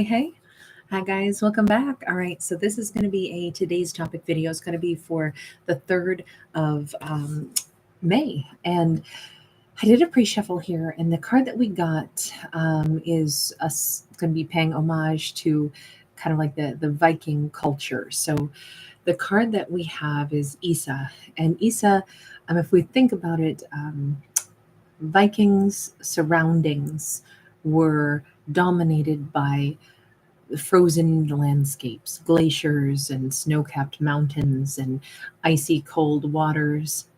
Hey, hi guys, welcome back. All right, so this is going to be today's topic video. It's going to be for the 3rd of May. And I did a pre-shuffle here, and the card that we got is us going to be paying homage to kind of like the Viking culture. So the card that we have is Isa. And Isa, if we think about it, Vikings' surroundings were dominated by frozen landscapes, glaciers and snow-capped mountains and icy cold waters.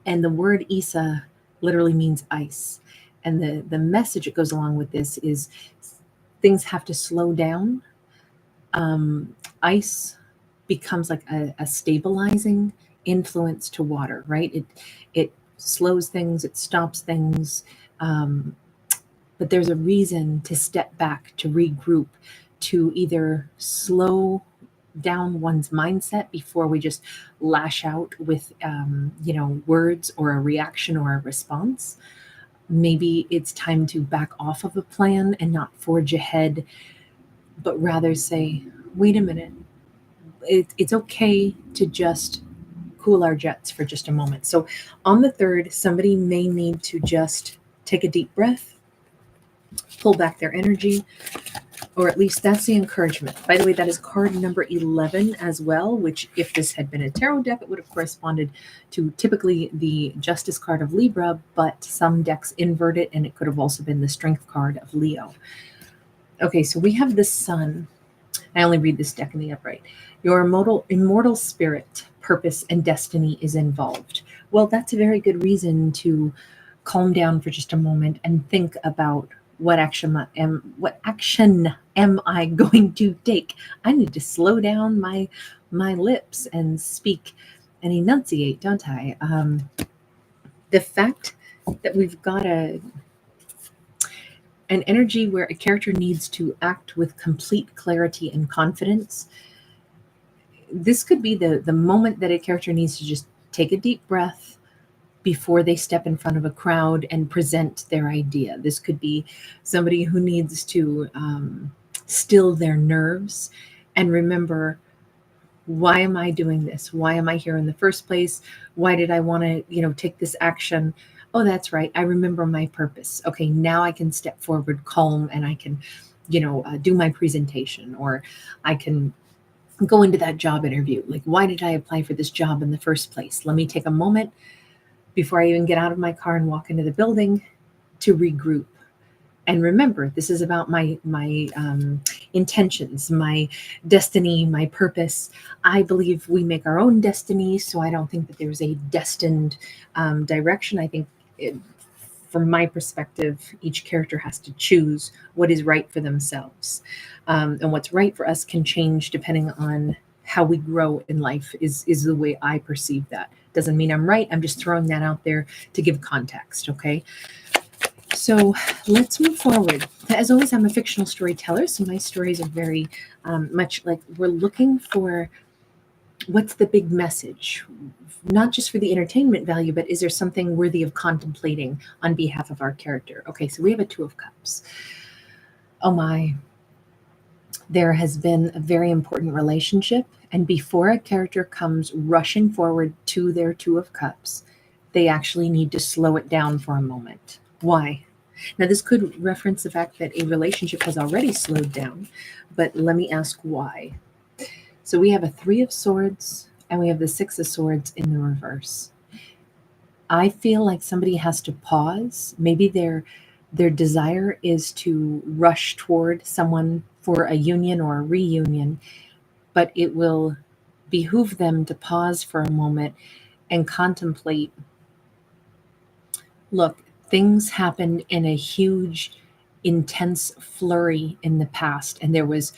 And the word Isa literally means ice. And the message that goes along with this is things have to slow down. Ice becomes like a stabilizing influence to water, right? It slows things, it stops things. But there's a reason to step back, to regroup, to either slow down one's mindset before we just lash out with, words or a reaction or a response. Maybe it's time to back off of a plan and not forge ahead, but rather say, wait a minute, it's okay to just cool our jets for just a moment. So on the 3rd, somebody may need to just take a deep breath, pull back their energy, or at least that's the encouragement. By the way, that is card number 11 as well, which if this had been a tarot deck, it would have corresponded to typically the Justice card of Libra, but some decks invert it, and it could have also been the Strength card of Leo. Okay, so we have the Sun. I only read this deck in the upright. Your immortal spirit, purpose, and destiny is involved. Well, that's a very good reason to calm down for just a moment and think about what action am I going to take? I need to slow down my lips and speak and enunciate, don't I? The fact that we've got an energy where a character needs to act with complete clarity and confidence. This could be the moment that a character needs to just take a deep breath before they step in front of a crowd and present their idea. This could be somebody who needs to still their nerves and remember, why am I doing this? Why am I here in the first place? Why did I want to, take this action? Oh, that's right. I remember my purpose. Okay, now I can step forward calm and I can, do my presentation, or I can go into that job interview. Like, why did I apply for this job in the first place? Let me take a moment before I even get out of my car and walk into the building to regroup. And remember, this is about my intentions, my destiny, my purpose. I believe we make our own destiny, so I don't think that there's a destined direction. I think, from my perspective, each character has to choose what is right for themselves. And what's right for us can change depending on how we grow in life, is the way I perceive that. Doesn't mean I'm right. I'm just throwing that out there to give context, okay? So let's move forward. As always, I'm a fictional storyteller, so my stories are very much like we're looking for what's the big message, not just for the entertainment value, but is there something worthy of contemplating on behalf of our character? Okay, so we have a 2 of Cups. Oh my. There has been a very important relationship, and before a character comes rushing forward to their 2 of Cups, they actually need to slow it down for a moment. Why? Now, this could reference the fact that a relationship has already slowed down, but let me ask why. So we have a 3 of Swords, and we have the 6 of Swords in the reverse. I feel like somebody has to pause. Maybe their desire is to rush toward someone for a union or a reunion, but it will behoove them to pause for a moment and contemplate. Look, things happened in a huge, intense flurry in the past, and there was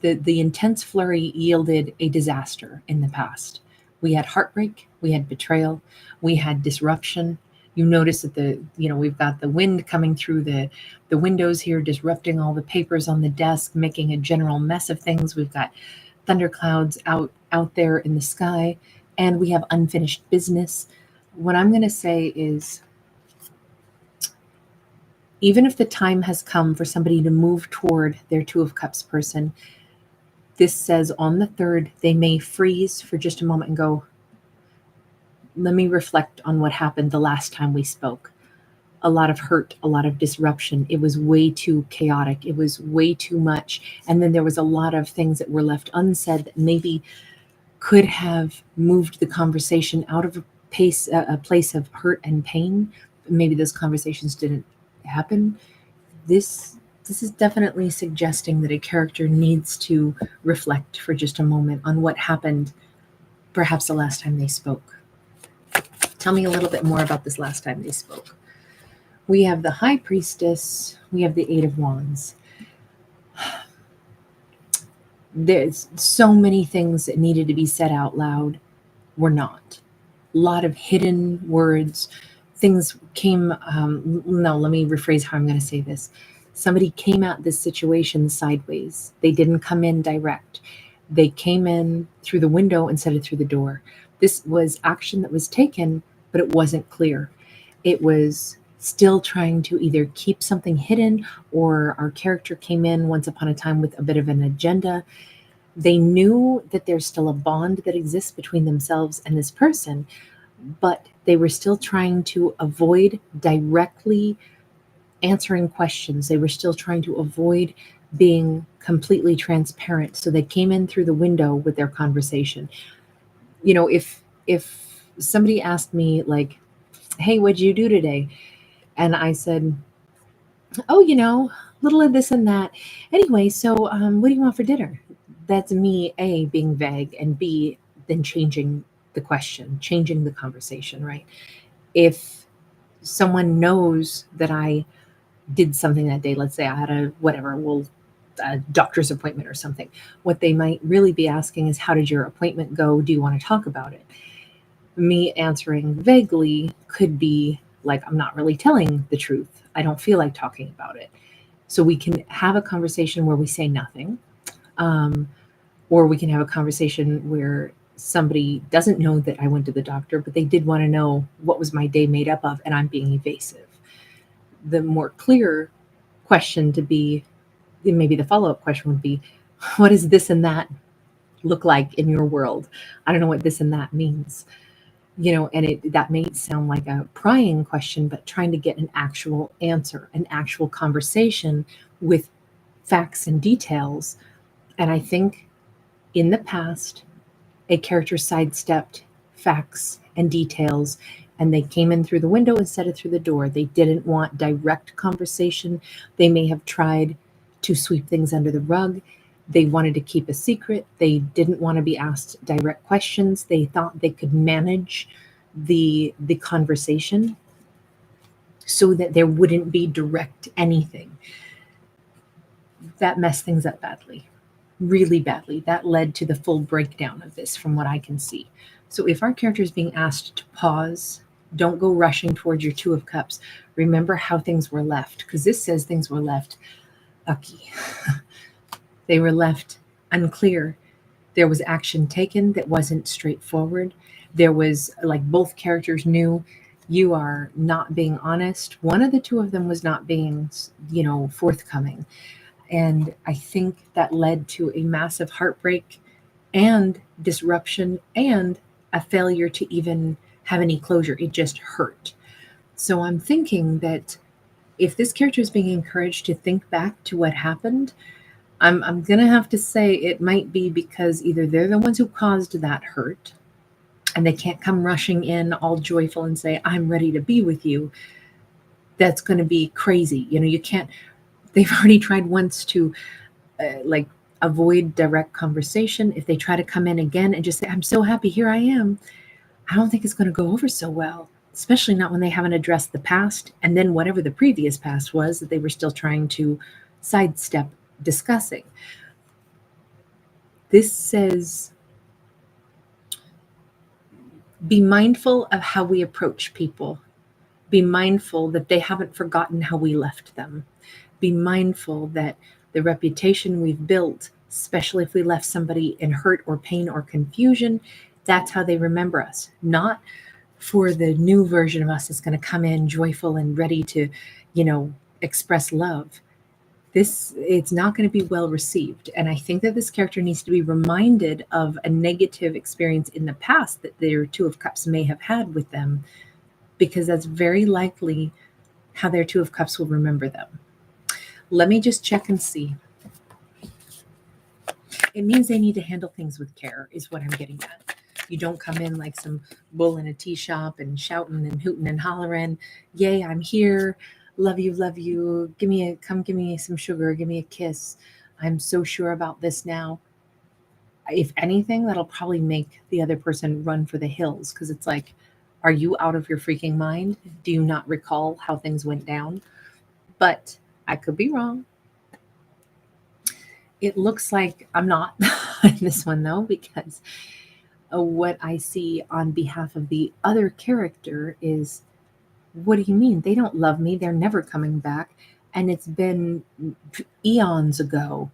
the intense flurry yielded a disaster in the past. We had heartbreak, we had betrayal, we had disruption. You notice that we've got the wind coming through the windows here, disrupting all the papers on the desk, making a general mess of things. We've got thunderclouds out there in the sky, and we have unfinished business. What I'm going to say is, Even if the time has come for somebody to move toward their Two of Cups person, this says on the 3rd, they may freeze for just a moment and go, let me reflect on what happened the last time we spoke. A lot of hurt, a lot of disruption. It was way too chaotic. It was way too much. And then there was a lot of things that were left unsaid that maybe could have moved the conversation out of a place of hurt and pain. Maybe those conversations didn't happen. This is definitely suggesting that a character needs to reflect for just a moment on what happened perhaps the last time they spoke. Tell me a little bit more about this last time they spoke. We have the High Priestess. We have the Eight of Wands. There's so many things that needed to be said out loud were not. A lot of hidden words. Things came, no, let me rephrase how I'm going to say this. Somebody came at this situation sideways. They didn't come in direct. They came in through the window instead of through the door. This was action that was taken, but it wasn't clear. It was still trying to either keep something hidden, or our character came in once upon a time with a bit of an agenda. They knew that there's still a bond that exists between themselves and this person, but they were still trying to avoid directly answering questions. They were still trying to avoid being completely transparent. So they came in through the window with their conversation. You know, if somebody asked me like, hey, what'd you do today? And I said, oh, little of this and that. Anyway, so what do you want for dinner? That's me, A, being vague, and B, then changing the question, changing the conversation, right? If someone knows that I did something that day, let's say I had a doctor's appointment or something, what they might really be asking is, how did your appointment go? Do you want to talk about it? Me answering vaguely could be like, I'm not really telling the truth. I don't feel like talking about it. So we can have a conversation where we say nothing, or we can have a conversation where somebody doesn't know that I went to the doctor, but they did want to know what was my day made up of, and I'm being evasive. The more clear question to be, maybe the follow-up question would be, what does this and that look like in your world? I don't know what this and that means. And that may sound like a prying question, but trying to get an actual answer, an actual conversation with facts and details. And I think in the past, a character sidestepped facts and details, and they came in through the window instead of through the door. They didn't want direct conversation. They may have tried to sweep things under the rug. They wanted to keep a secret. They didn't want to be asked direct questions. They thought they could manage the conversation so that there wouldn't be direct anything. That messed things up badly, really badly. That led to the full breakdown of this from what I can see. So if our character is being asked to pause, don't go rushing towards your Two of Cups. Remember how things were left, because this says things were left ucky. They were left unclear. There was action taken that wasn't straightforward. There was, like, both characters knew you are not being honest. One of the two of them was not being, forthcoming. And I think that led to a massive heartbreak and disruption and a failure to even have any closure. It just hurt. So I'm thinking that if this character is being encouraged to think back to what happened, I'm going to have to say it might be because either they're the ones who caused that hurt and they can't come rushing in all joyful and say, I'm ready to be with you. That's going to be crazy. You can't, they've already tried once to avoid direct conversation. If they try to come in again and just say, I'm so happy, here I am, I don't think it's going to go over so well, especially not when they haven't addressed the past and then whatever the previous past was that they were still trying to sidestep discussing. This says, be mindful of how we approach people. Be mindful that they haven't forgotten how we left them. Be mindful that the reputation we've built, especially if we left somebody in hurt or pain or confusion, that's how they remember us. Not for the new version of us that's going to come in joyful and ready to, express love, it's not going to be well received. And I think that this character needs to be reminded of a negative experience in the past that their Two of Cups may have had with them, because that's very likely how their Two of Cups will remember them. Let me just check and see. It means they need to handle things with care, is what I'm getting at. You don't come in like some bull in a tea shop and shouting and hooting and hollering, yay, I'm here, love you, give me some sugar, give me a kiss. I'm so sure about this now. If anything, that'll probably make the other person run for the hills, because it's like, are you out of your freaking mind? Do you not recall how things went down? But I could be wrong. It looks like I'm not in this one, though, because what I see on behalf of the other character is, what do you mean? They don't love me. They're never coming back. And it's been eons ago.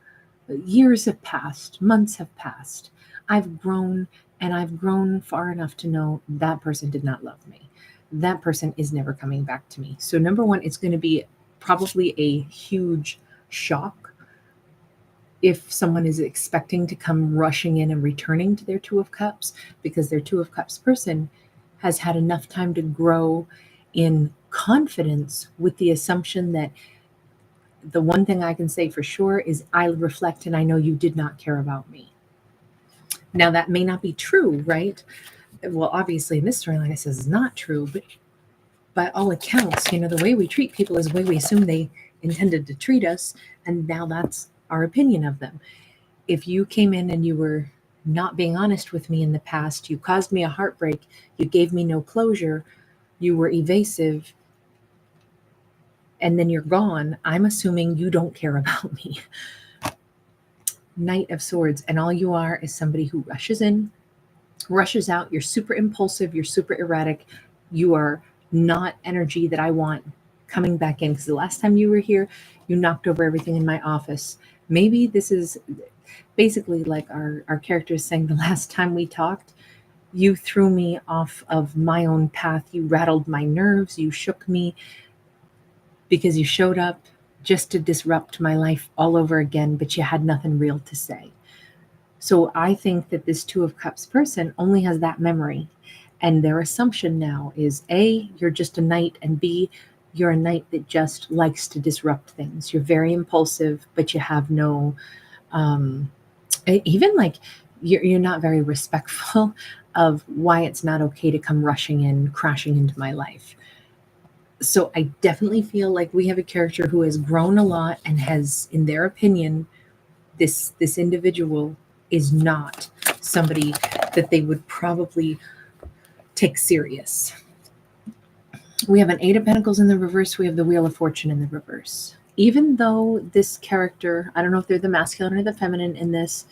Years have passed. Months have passed. I've grown, and I've grown far enough to know that person did not love me. That person is never coming back to me. So number one, it's going to be probably a huge shock if someone is expecting to come rushing in and returning to their Two of Cups, because their Two of Cups person has had enough time to grow in confidence with the assumption that the one thing I can say for sure is I reflect and I know you did not care about me. Now, that may not be true, right? Well, obviously in this storyline it says it's not true, but by all accounts, the way we treat people is the way we assume they intended to treat us, and now that's our opinion of them. If you came in and you were not being honest with me in the past, you caused me a heartbreak, you gave me no closure, you were evasive, and then you're gone, I'm assuming you don't care about me. Knight of Swords, and all you are is somebody who rushes in, rushes out. You're super impulsive, you're super erratic, you are not energy that I want coming back in, because the last time you were here, you knocked over everything in my office. Maybe this is basically like our character is saying, the last time we talked, you threw me off of my own path. You rattled my nerves. You shook me because you showed up just to disrupt my life all over again, but you had nothing real to say. So I think that this Two of Cups person only has that memory. And their assumption now is A, you're just a knight, and B, you're a knight that just likes to disrupt things. You're very impulsive, but you have no, even like you're not very respectful of why it's not okay to come rushing in, crashing into my life. So I definitely feel like we have a character who has grown a lot and has, in their opinion, this individual is not somebody that they would probably take serious. We have an Eight of Pentacles in the reverse. We have the Wheel of Fortune in the reverse. Even though this character, I don't know if they're the masculine or the feminine in this,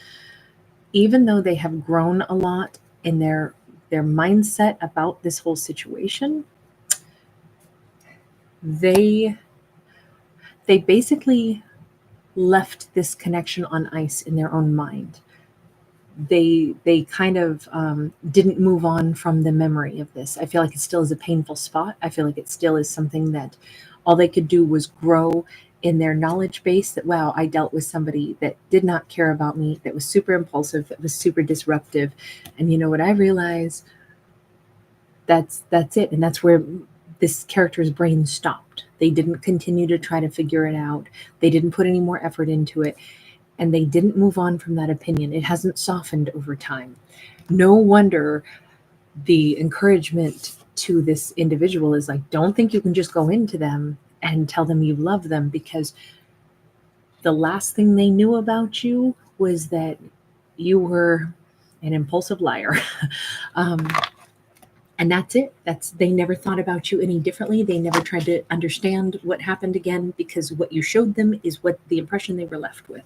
even though they have grown a lot in their mindset about this whole situation, they basically left this connection on ice in their own mind. They kind of didn't move on from the memory of this. I feel like it still is a painful spot. I feel like it still is something that all they could do was grow in their knowledge base, that, wow, I dealt with somebody that did not care about me, that was super impulsive, that was super disruptive. And you know what I realized? That's it. And that's where this character's brain stopped. They didn't continue to try to figure it out. They didn't put any more effort into it. And they didn't move on from that opinion. It hasn't softened over time. No wonder the encouragement to this individual is like, don't think you can just go into them and tell them you love them, because the last thing they knew about you was that you were an impulsive liar. And that's it. They never thought about you any differently. They never tried to understand what happened again, because what you showed them is what the impression they were left with.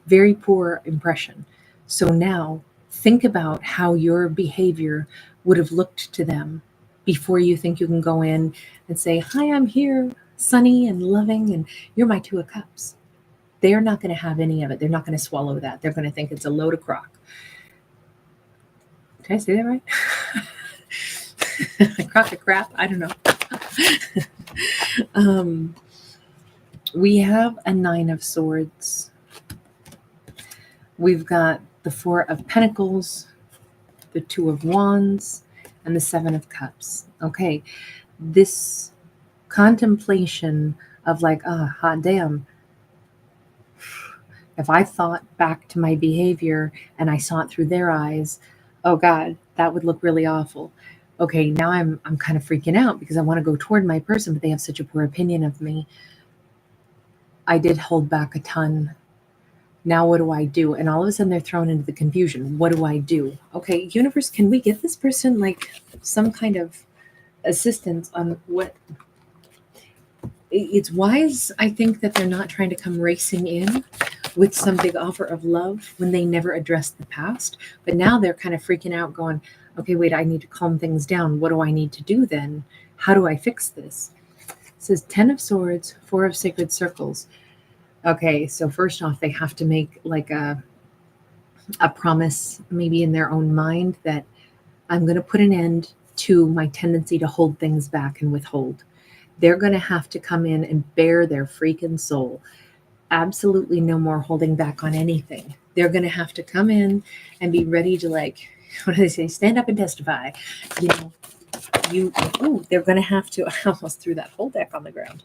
Very poor impression. So now think about how your behavior would have looked to them before you think you can go in and say, hi, I'm here, sunny and loving, and you're my Two of Cups. They're not going to have any of it. They're not going to swallow that. They're going to think it's a load of crock. Did I say that right? Crock of crap? I don't know. We have a 9 of Swords. We've got the 4 of Pentacles, the 2 of Wands, and the 7 of Cups. Okay, this contemplation of like, hot damn, if I thought back to my behavior and I saw it through their eyes, oh God, that would look really awful. Okay, now I'm kind of freaking out because I want to go toward my person, but they have such a poor opinion of me. I did hold back a ton. Now what do I do? And all of a sudden they're thrown into the confusion. What do I do? Okay, universe, can we give this person like some kind of assistance on what? It's wise, I think, that they're not trying to come racing in with some big offer of love when they never addressed the past. But now they're kind of freaking out, going, okay, wait, I need to calm things down. What do I need to do then? How do I fix this? It says 10 of Swords, 4 of Sacred Circles. Okay, so first off, they have to make like a promise, maybe in their own mind, that I'm going to put an end to my tendency to hold things back and withhold. They're going to have to come in and bare their freaking soul. Absolutely no more holding back on anything. They're going to have to come in and be ready to, like, what do they say? Stand up and testify. You know, they're going to have to, I almost threw that whole deck on the ground.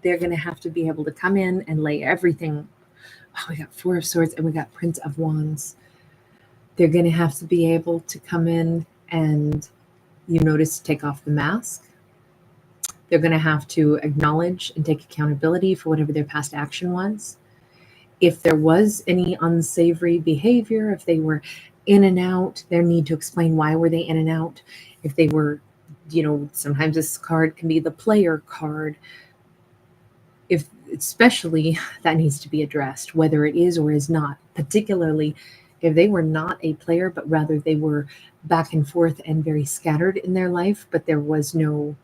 They're going to have to be able to come in and lay everything. Oh, we got 4 of Swords and we got Prince of Wands. They're going to have to be able to come in and, you notice, take off the mask. They're going to have to acknowledge and take accountability for whatever their past action was. If there was any unsavory behavior, if they were in and out, they need to explain why were they in and out. If they were, sometimes this card can be the player card. If especially that needs to be addressed, whether it is or is not, particularly if they were not a player, but rather they were back and forth and very scattered in their life, but there was no,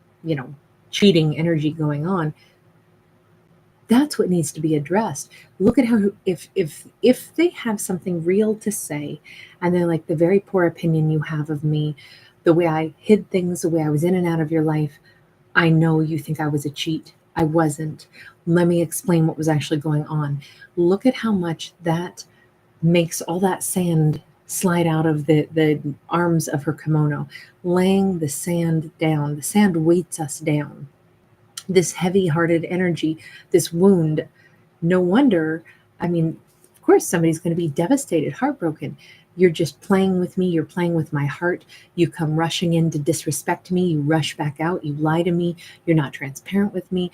cheating energy going on. That's what needs to be addressed. Look at how, if they have something real to say and they're like, the very poor opinion you have of me, the way I hid things, the way I was in and out of your life, I know you think I was a cheat. I wasn't. Let me explain what was actually going on. Look at how much that makes all that sand slide out of the arms of her kimono, laying the sand down. The sand weights us down. This heavy-hearted energy, this wound. No wonder, of course, somebody's going to be devastated, heartbroken. You're just playing with me. You're playing with my heart. You come rushing in to disrespect me. You rush back out. You lie to me. You're not transparent with me.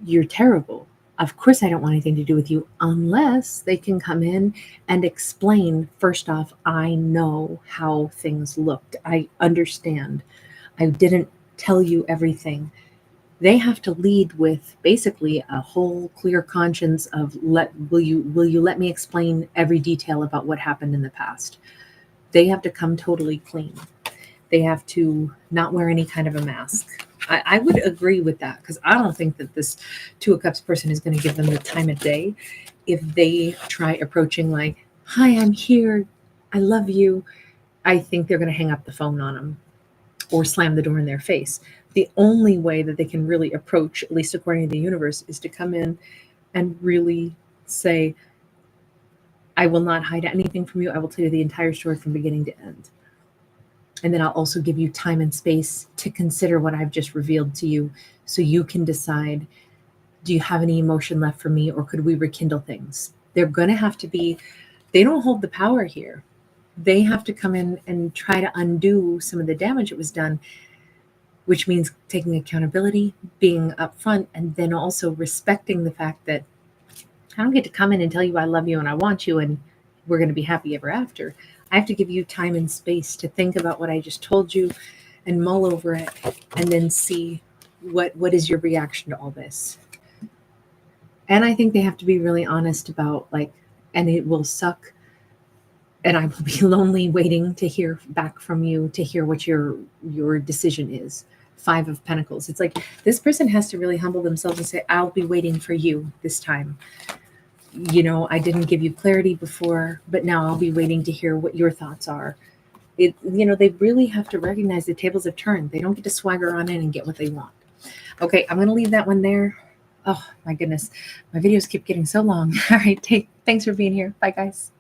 You're terrible. Of course, I don't want anything to do with you unless they can come in and explain. First off, I know how things looked. I understand. I didn't tell you everything. They have to lead with basically a whole clear conscience of will you let me explain every detail about what happened in the past. They have to come totally clean. They have to not wear any kind of a mask. I would agree with that, because I don't think that this 2 of Cups person is going to give them the time of day if they try approaching like, hi, I'm here, I love you. I think they're going to hang up the phone on them or slam the door in their face. The only way that they can really approach, at least according to the universe, is to come in and really say, I will not hide anything from you. I will tell you the entire story from beginning to end. And then I'll also give you time and space to consider what I've just revealed to you, so you can decide, do you have any emotion left for me, or could we rekindle things? They're going to have to be, they don't hold the power here. They have to come in and try to undo some of the damage that was done, which means taking accountability, being upfront, and then also respecting the fact that I don't get to come in and tell you I love you and I want you and we're going to be happy ever after. I have to give you time and space to think about what I just told you and mull over it, and then see what is your reaction to all this. And I think they have to be really honest about, like, and it will suck, and I will be lonely waiting to hear back from you, to hear what your decision is. 5 of Pentacles. It's like this person has to really humble themselves and say, I'll be waiting for you this time. I didn't give you clarity before, but now I'll be waiting to hear what your thoughts are. They really have to recognize the tables have turned. They don't get to swagger on in and get what they want. Okay, I'm going to leave that one there. Oh my goodness, my videos keep getting so long. All right, thanks for being here. Bye, guys.